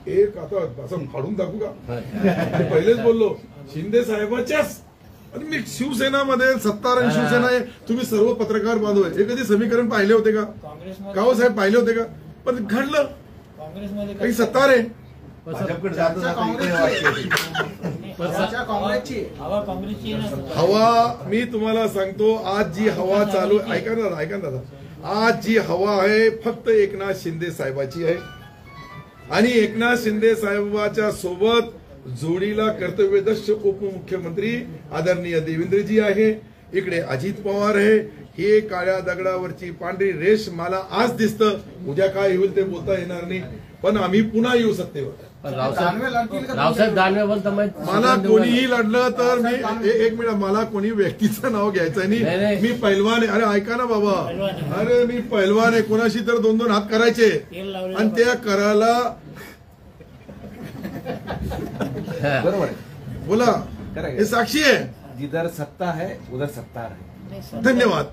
एक आता असं फाडून दाखवू का? मी पहिलेच बोललो शिंदे साहेबाच्याच. आणि मी शिवसेनामध्ये सत्तार आणि शिवसेना आहे, तुम्ही सर्व पत्रकार बांधव आहे, हे कधी समीकरण पाहिले होते का? काहो साहेब पाहिले होते का? पण घडलं काँग्रेसमध्ये काही सत्तार आहे. हवा मी तुम्हाला सांगतो, आज जी हवा चालू, ऐका ना दादा, आज जी हवा आहे फक्त एकनाथ शिंदे साहेबाची आहे. आणि एकनाथ शिंदे साहेबाच्या सोबत जोडीला कर्तव्यदक्ष उपमुख्यमंत्री आदरणीय देवेंद्रजी आहे, इकडे अजित पवार आहे. हे काळ्या दगडावरची पांढरी रेष मला आज दिसतं, उद्या काय होईल ते बोलता येणार नाही, पण आम्ही पुन्हा येऊ सत्तेवर. रावसाहेब दानवे बोलता मला कोणीही लढलं तर मी एक मिनिट, मला कोणी व्यक्तीचं नाव घ्यायचं नाही. मी पैलवान आहे. अरे ऐका ना बाबा, अरे मी पैलवान आहे, कोणाशी तर 2-2 हात करायचे आणि त्या करायला बरोबर आहे. बोला, हे साक्षी आहे. जिधर सत्ता है उधर सत्तार है. धन्यवाद.